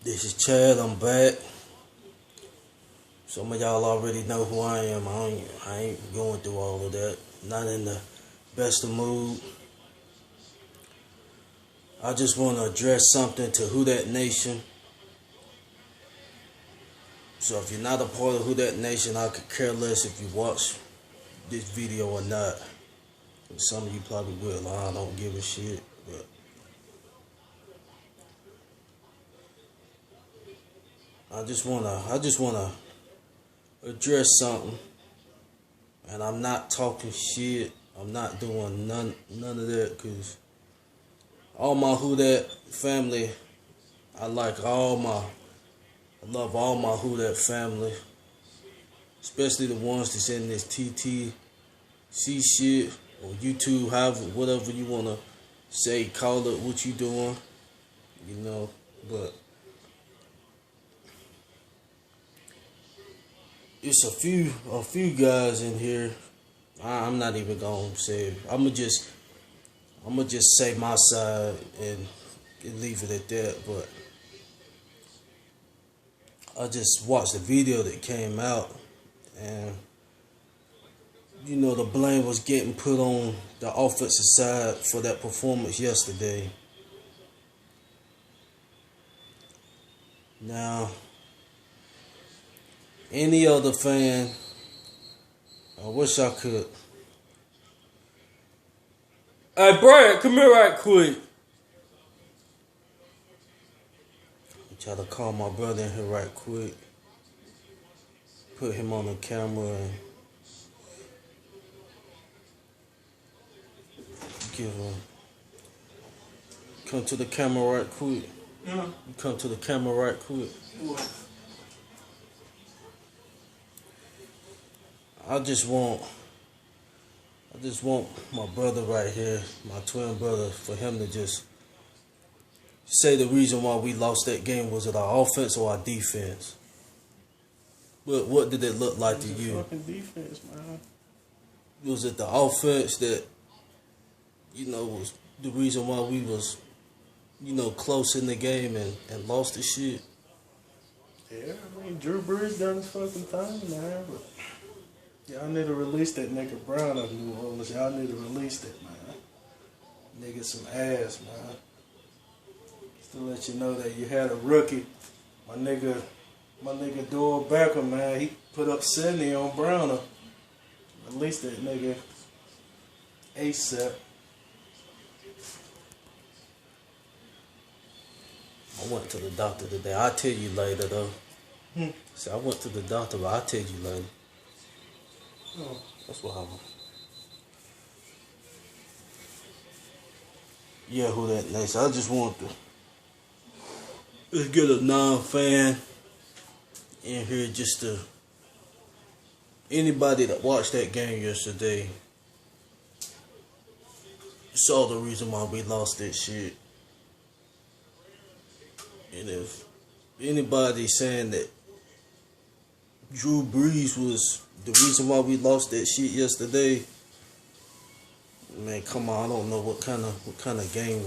This is Chad, I'm back. Some of y'all already know who I am. I ain't going through all of that. Not in the best of mood. I just want to address something to WhoDatNation. So if you're not a part of WhoDatNation, I could care less if you watch this video or not. Some of you probably will. I don't give a shit. But I just wanna address something. And I'm not talking shit. I'm not doing none of that, cause all my WhoDat family, I love all my WhoDat family, especially the ones that's in this TTC shit or YouTube, however, whatever you wanna say, call it what you doing, you know. But it's a few guys in here. I'm not even gonna say it. I'ma just say my side and leave it at that. But I just watched the video that came out, and you know, the blame was getting put on the offensive side for that performance yesterday. Now, any other fan, I wish I could. Hey, Brad, come here right quick. I try to call my brother in here right quick. Put him on the camera and give him. Come to the camera right quick. Yeah. Come to the camera right quick. What? I just want my brother right here, my twin brother, for him to just say the reason why we lost that game. Was it our offense or our defense? What did it look like to you? Fucking defense, man. Was it the offense that, you know, was the reason why we was, you know, close in the game and lost the shit? Yeah, I mean, Drew Brees done his fucking thing, man, but y'all need to release that nigga Brown of New Orleans. Y'all need to release that, man. Nigga some ass, man. Just to let you know that you had a rookie. My nigga Doyle Beckham, man, he put up 70 on Browner. Release that nigga ASAP. I went to the doctor today. I'll tell you later, though. So I went to the doctor, but I'll tell you later. Oh. That's what happened. Yeah, WhoDatNation. I just want to let's get a non-fan in here, just to anybody that watched that game yesterday saw the reason why we lost that shit. And if anybody saying that Drew Brees was the reason why we lost that shit yesterday, man, come on, I don't know what kind of game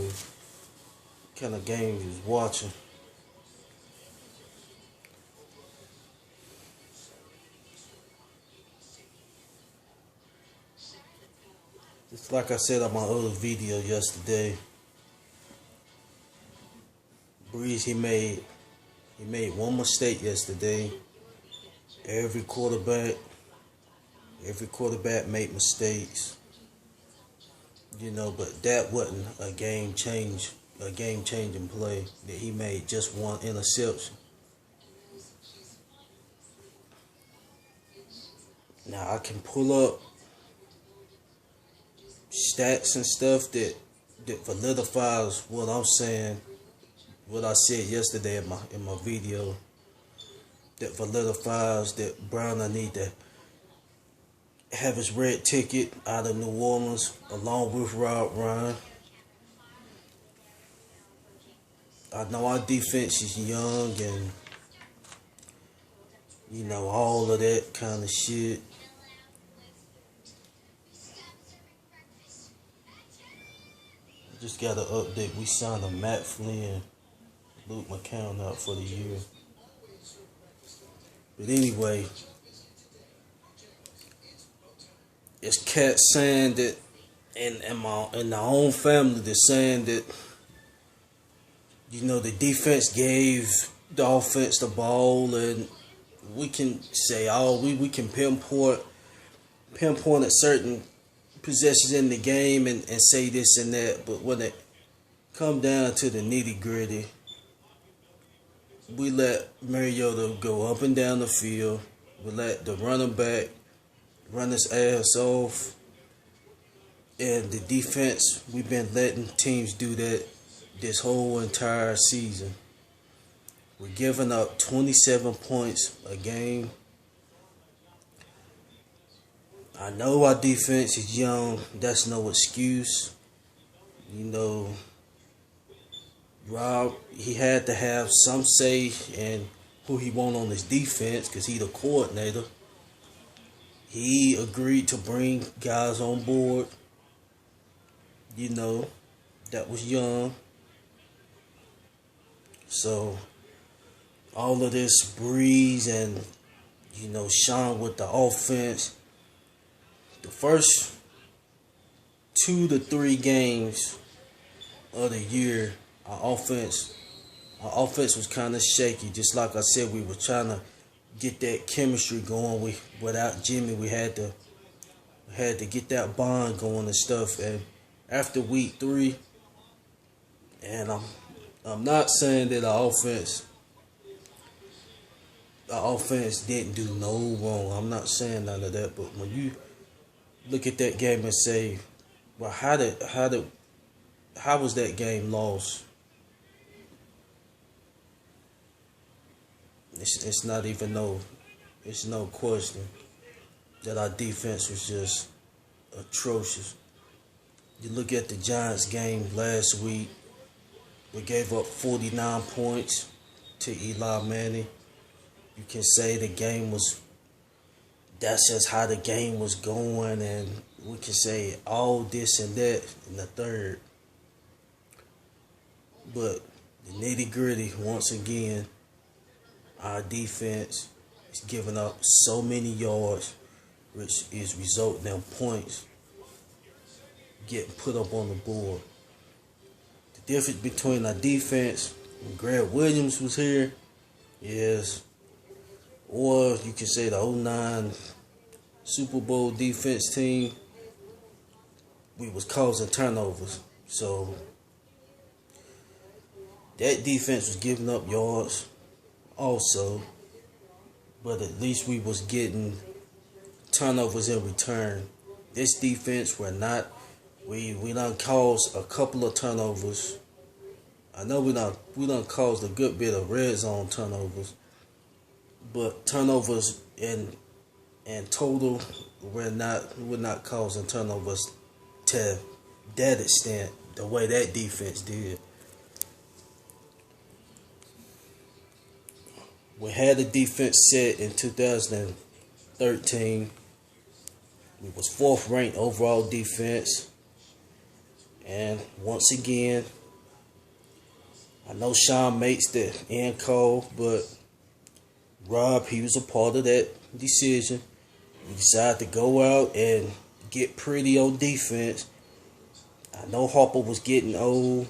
we was watching. It's like I said on my other video yesterday. Brees, he made one mistake yesterday. Every quarterback made mistakes. You know, but that wasn't a game changing play that he made, just one interception. Now I can pull up stats and stuff that validifies what I'm saying, what I said yesterday in my video, that validifies that Browner need to have his red ticket out of New Orleans along with Rob Ryan. I know our defense is young and, you know, all of that kind of shit. I just got an update. We signed a Matt Flynn Luke McCown out for the year. But anyway, it's cats saying that, in my own family, they're saying that, the defense gave the offense the ball, and we can say we can pinpoint at certain possessions in the game and say this and that, but when it come down to the nitty gritty, we let Mariota go up and down the field. We let the running back run his ass off. And the defense, we've been letting teams do that this whole entire season. We're giving up 27 points a game. I know our defense is young. That's no excuse. Rob, he had to have some say in who he want on his defense because he the coordinator. He agreed to bring guys on board, that was young. So, all of this breeze and, Sean with the offense, the first 2 to 3 games of the year, our offense was kind of shaky. Just like I said, we were trying to get that chemistry going. Without Jimmy, we had to get that bond going and stuff. And after week 3, and I'm not saying that our offense didn't do no wrong. I'm not saying none of that. But when you look at that game and say, well, how was that game lost? It's not even it's no question that our defense was just atrocious. You look at the Giants game last week, we gave up 49 points to Eli Manning. You can say that's just how the game was going, and we can say all this and that in the third. But the nitty gritty, once again, our defense is giving up so many yards, which is resulting in points getting put up on the board. The difference between our defense when Greg Williams was here or you can say the 2009 Super Bowl defense team, we was causing turnovers. So that defense was giving up yards also, but at least we was getting turnovers in return. This defense, we done caused a couple of turnovers. I know we done caused a good bit of red zone turnovers, but turnovers in total, we're not causing turnovers to that extent the way that defense did. We had the defense set in 2013. We was 4th ranked overall defense. And once again, I know Sean makes the end call, but Rob, he was a part of that decision. We decided to go out and get pretty on defense. I know Harper was getting old.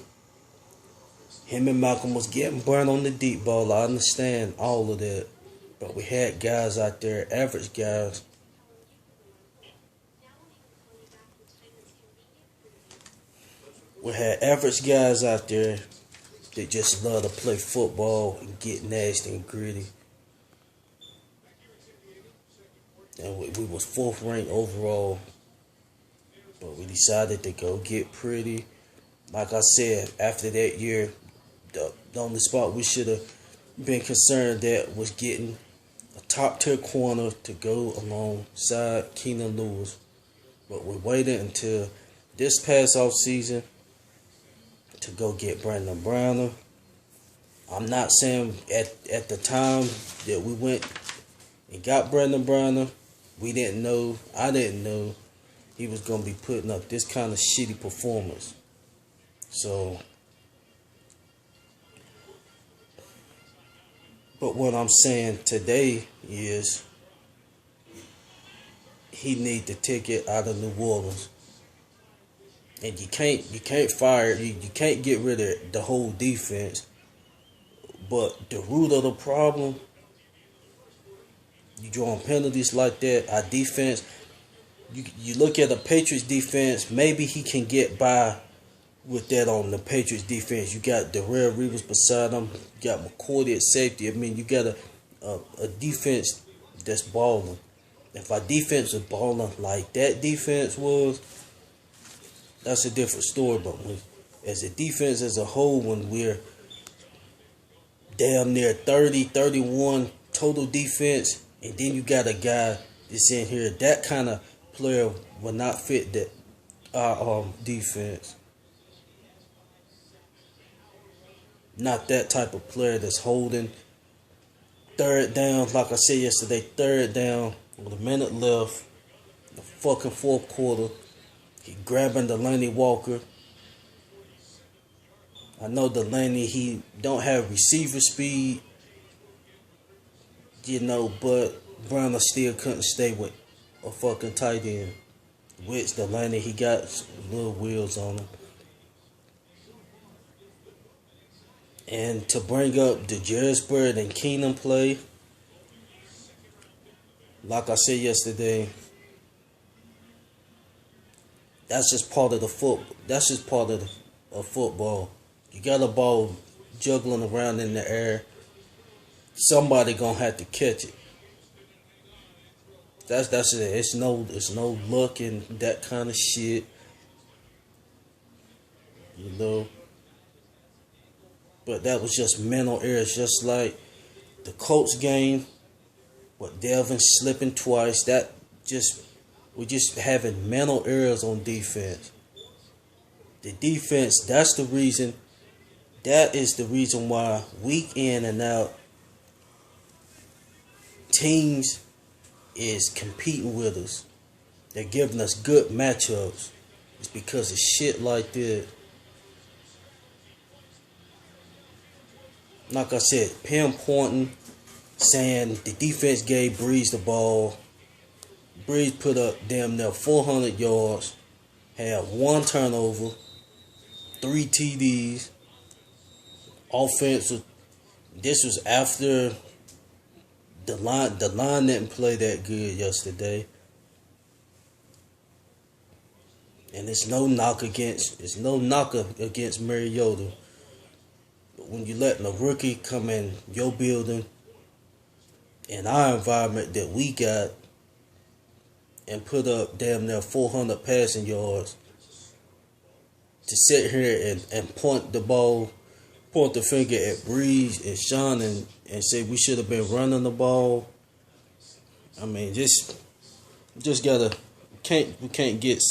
Him and Malcolm was getting burned on the deep ball. I understand all of that. But we had guys out there, average guys. We had average guys out there that just love to play football and get nasty and gritty. And we was 4th ranked overall. But we decided to go get pretty. Like I said, after that year, the only spot we should have been concerned that was getting a top tier corner to go alongside Keenan Lewis. But we waited until this past off season to go get Brandon Browner. I'm not saying at the time that we went and got Brandon Browner, I didn't know he was going to be putting up this kind of shitty performance. So But what I'm saying today is he need the ticket out of New Orleans. And you can't fire, you can't get rid of the whole defense. But the root of the problem, you drawing penalties like that, our defense, you look at the Patriots defense, maybe he can get by with that on the Patriots defense. You got Darrell Reeves beside him, you got McCourty at safety. I mean, you got a defense that's balling. If our defense was balling like that defense was, that's a different story. But as a defense as a whole, when we're damn near 30, 31 total defense, and then you got a guy that's in here, that kind of player will not fit that our defense. Not that type of player that's holding third down, like I said yesterday, third down with a minute left, the fucking fourth quarter. He grabbing Delaney Walker. I know Delaney, he don't have receiver speed, but Browner still couldn't stay with a fucking tight end. Which Delaney, he got little wheels on him. And to bring up the Jarrisburg and Keenum play, like I said yesterday, that's just part of the football. That's just part of football. You got a ball juggling around in the air. Somebody gonna have to catch it. That's it. It's no luck and that kind of shit. But that was just mental errors, just like the Colts game, with Devin slipping twice. We're just having mental errors on defense. The defense, that is the reason why week in and out teams is competing with us. They're giving us good matchups. It's because of shit like that. Like I said, pinpointing, saying the defense gave Breeze the ball. Breeze put up damn near 400 yards, had 1 turnover, 3 TDs. Offensive. This was after the line didn't play that good yesterday. And it's no knock against Mariota. But when you letting a rookie come in your building, in our environment that we got, and put up damn near 400 passing yards, to sit here and point the finger at Breeze and Sean and say we should have been running the ball. I mean, just gotta we can't get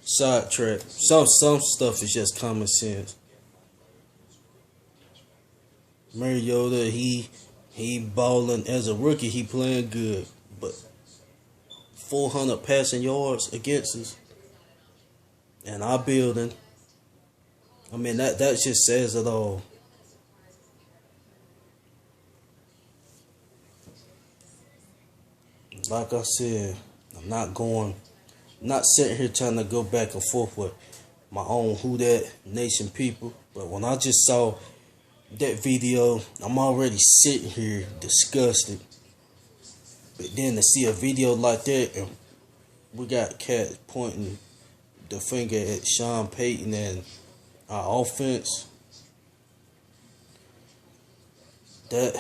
sidetracked. Some stuff is just common sense. Mariota, he balling as a rookie. He playing good, but 400 passing yards against us in our building. I mean, that just says it all. Like I said, I'm not sitting here trying to go back and forth with my own WhoDatNation people. But when I just saw that video, I'm already sitting here disgusted. But then to see a video like that, and we got cats pointing the finger at Sean Payton and our offense, that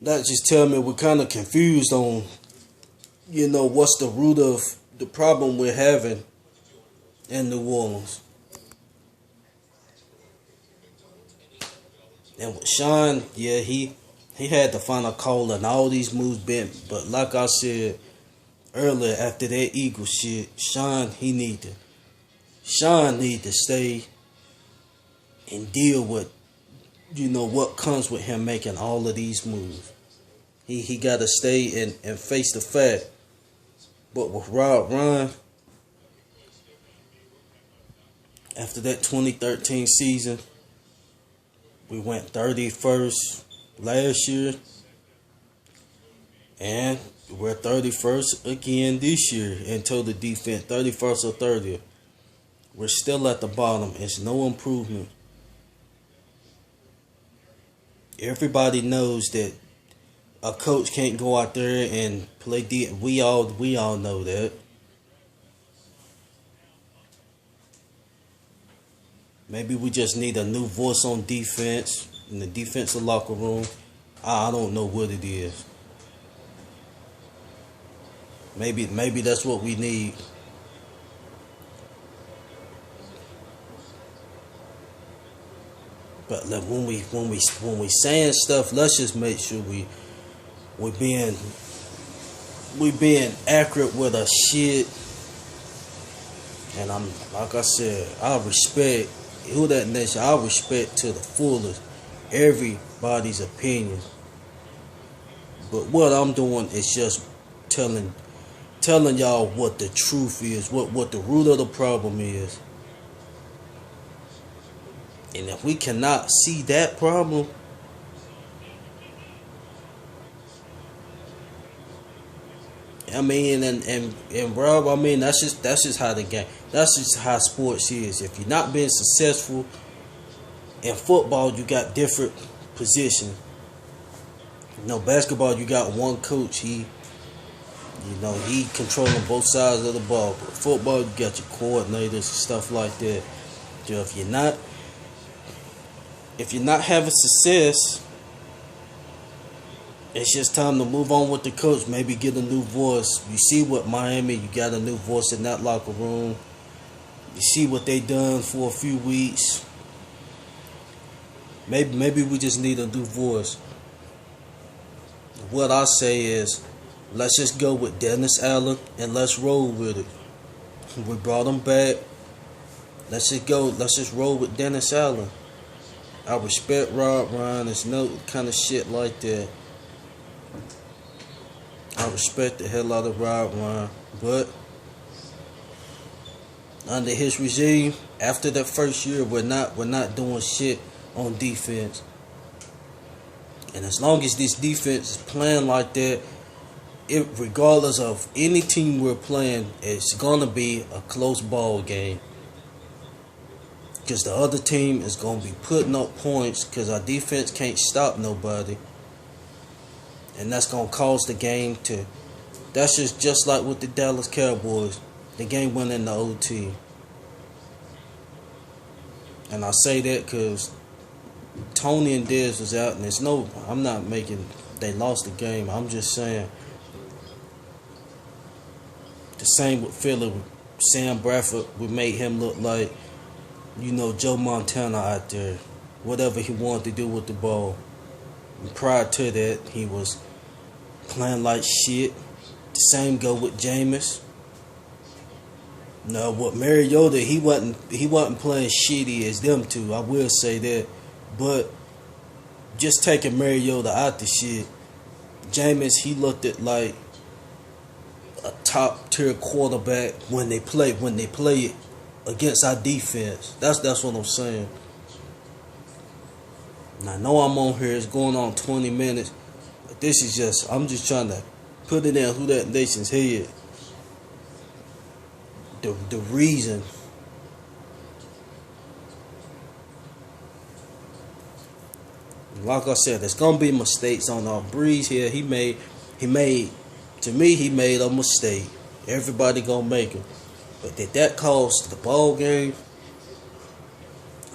just tell me we're kind of confused on, what's the root of the problem we're having in New Orleans. And with Sean, yeah, he had the final call and all these moves bent. But like I said earlier, after that Eagles shit, Sean need to stay and deal with, what comes with him making all of these moves. He got to stay and face the fact. But with Rob Ryan, after that 2013 season, we went 31st last year, and we're 31st again this year in total defense, 31st or 30th. We're still at the bottom. It's no improvement. Everybody knows that a coach can't go out there and play we all know that. Maybe we just need a new voice on defense in the defensive locker room. I don't know what it is. Maybe that's what we need. But like when we saying stuff, let's just make sure we being accurate with our shit. And I'm like I said, I respect WhoDatNation. I respect to the fullest everybody's opinion. But what I'm doing is just telling y'all what the truth is, what the root of the problem is. And if we cannot see that problem, I mean, and Rob, I mean, that's just how the game, that's just how sports is. If you're not being successful in football, you got different positions. You know, basketball, you got one coach. He controlling both sides of the ball. But football, you got your coordinators and stuff like that. So if you're not having success, it's just time to move on with the coach. Maybe get a new voice. You see what Miami, you got a new voice in that locker room. You see what they done for a few weeks. Maybe we just need a new voice. What I say is, let's just go with Dennis Allen and let's roll with it. We brought him back. Let's just roll with Dennis Allen. I respect Rob Ryan. There's no kind of shit like that. I respect the hell out of Rob Ryan. But under his regime, after that first year, we're not doing shit on defense. And as long as this defense is playing like that, regardless of any team we're playing, it's gonna be a close ball game. Because the other team is gonna be putting up points because our defense can't stop nobody. And that's gonna cause the game to. That's just like with the Dallas Cowboys. The game went in the OT. And I say that because Tony and Dez was out, and I'm not making they lost the game. I'm just saying the same with Philly. Sam Bradford, we made him look like, Joe Montana out there. Whatever he wanted to do with the ball. And prior to that, he was playing like shit. The same go with Jameis. No, with Mariota, he wasn't playing shitty as them two. I will say that. But just taking Mariota out the shit, Jameis, he looked at like a top tier quarterback when they play it against our defense. That's what I'm saying. And I know I'm on here, it's going on 20 minutes. But this is I'm just trying to put it in WhoDatNation's head. The reason. Like I said, there's gonna be mistakes on our Breeze here. He made a mistake. Everybody gonna make it. But did that cost the ball game?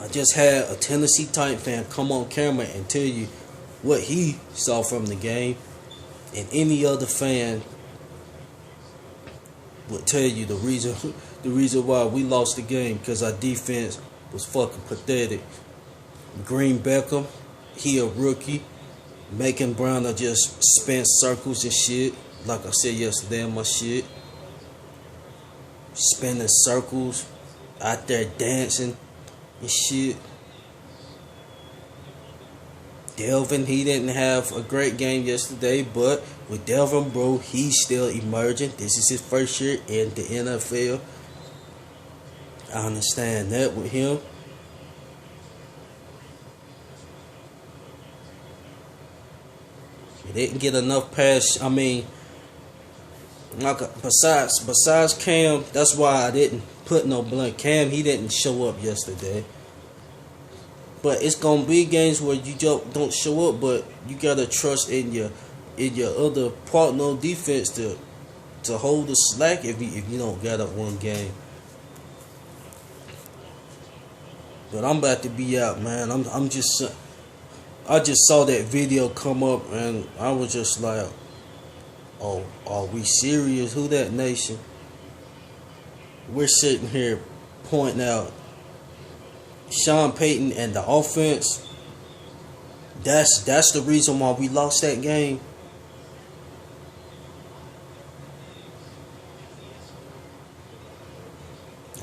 I just had a Tennessee Titan fan come on camera and tell you what he saw from the game, and any other fan would tell you the reason why we lost the game, because our defense was fucking pathetic. Green Beckham, he a rookie. Macon Brown just spin circles and shit, like I said yesterday in my shit. Spinning circles, out there dancing and shit. Delvin, he didn't have a great game yesterday, but with Delvin, bro, he's still emerging. This is his first year in the NFL. I understand that with him. We didn't get enough pass. I mean, like besides Cam, that's why I didn't put no blank. Cam, he didn't show up yesterday. But it's gonna be games where you don't show up, but you gotta trust in your other partner defense to hold the slack if you don't get up one game. But I'm about to be out, man. I just saw that video come up and I was just like, oh, are we serious? WhoDatNation? We're sitting here pointing out Sean Payton and the offense. That's the reason why we lost that game.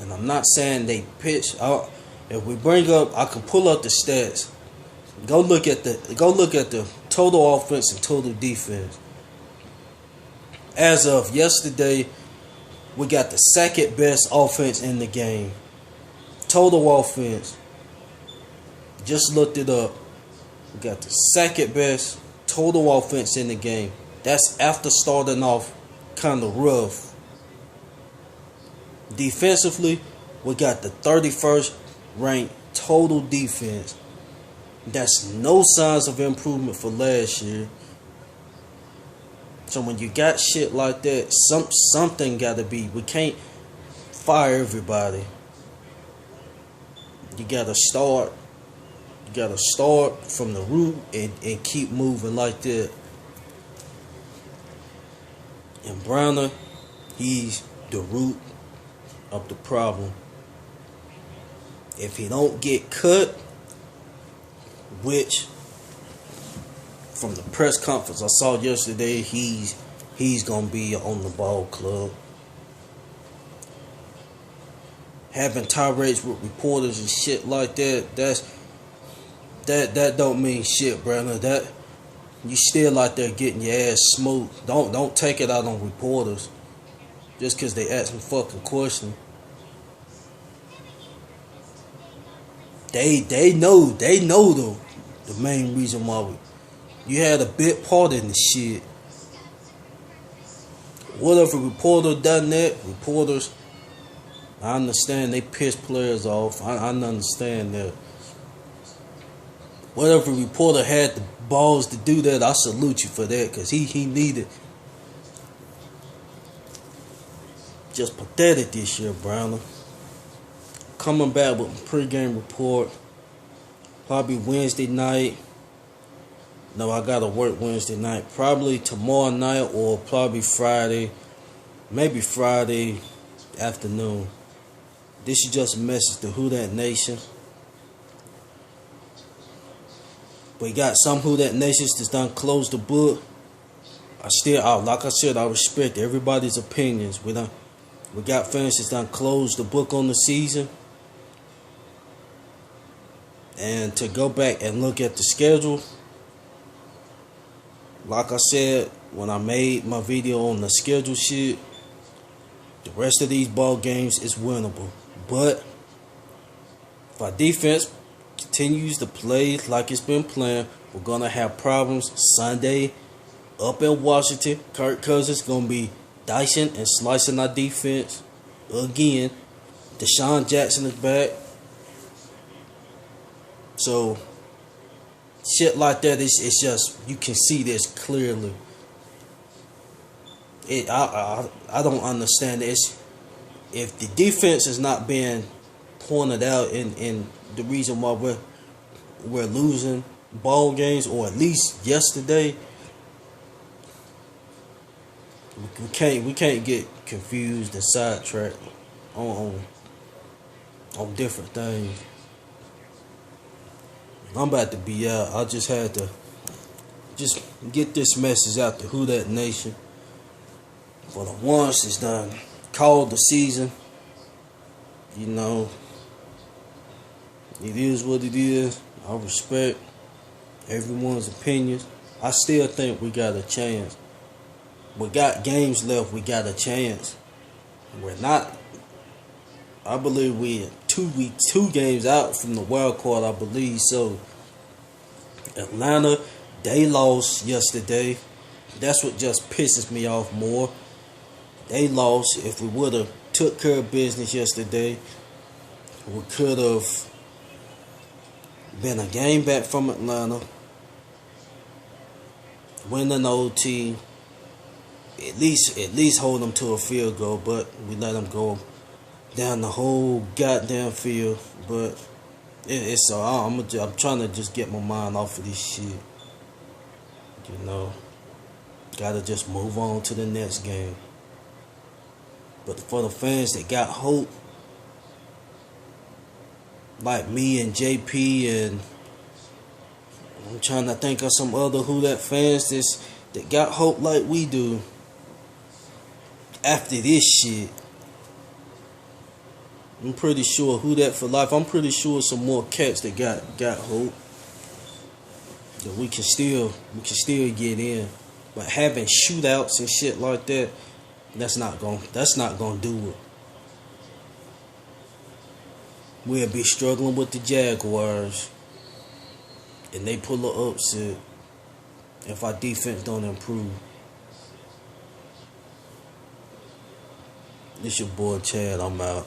And I'm not saying they pitch. If we bring up, I can pull up the stats. Go look at the total offense and total defense. As of yesterday, we got the second best offense in the game. Total offense. Just looked it up. We got the second best total offense in the game. That's after starting off kind of rough. Defensively, we got the 31st ranked total defense. That's no signs of improvement for last year. So when you got shit like that, something gotta be. We can't fire everybody. You gotta start from the root and keep moving like that. And Browner, he's the root of the problem. If he don't get cut, which from the press conference I saw yesterday, he's gonna be on the ball club. Having tirades with reporters and shit like that, that don't mean shit, brother. That you still out there getting your ass smoked. Don't take it out on reporters just because they ask some fucking question. They know the main reason why you had a big part in the shit. What if a reporter done that? Reporters, I understand they piss players off. I understand that. What if a reporter had the balls to do that? I salute you for that, because he needed. Just pathetic this year, Browner. Coming back with a pregame report. Probably Wednesday night. No, I gotta work Wednesday night. Probably tomorrow night or probably Friday. Maybe Friday afternoon. This is just a message to WhoDatNation. We got some WhoDatNations that's done closed the book. Like I said, I respect everybody's opinions. We got fans that's done closed the book on the season. And to go back and look at the schedule, like I said when I made my video on the schedule shit, the rest of these ball games is winnable. But if our defense continues to play like it's been playing, we're gonna have problems Sunday up in Washington. Kirk Cousins gonna be dicing and slicing our defense again. Deshaun Jackson is back. So shit like that, it's just, you can see this clearly. I don't understand this. If the defense is not being pointed out in the reason why we're losing ball games, or at least yesterday, we can't get confused and sidetracked on different things. I'm about to be out. I just had to just get this message out to WhoDatNation. For the ones that's done called the season, you know, it is what it is. I respect everyone's opinions. I still think we got a chance. We got games left. We got a chance. We're not. I believe we're 2 games out from the wild card. I believe so. Atlanta, They lost yesterday. That's what just pisses me off more. They lost. If we would have took care of business yesterday, we could have been a game back from Atlanta, win an OT, at least hold them to a field goal, but we let them go down the whole goddamn field. But it's I'm trying to just get my mind off of this shit. You know, gotta just move on to the next game. But for the fans that got hope, like me and JP, and I'm trying to think of some other Who That fans that got hope like we do. After this shit, I'm pretty sure Who That for life. I'm pretty sure some more cats that got hope that we can still get in. But having shootouts and shit like that, that's not gonna do it. We'll be struggling with the Jaguars, and they pull an upset if our defense don't improve. It's your boy Chad. I'm out.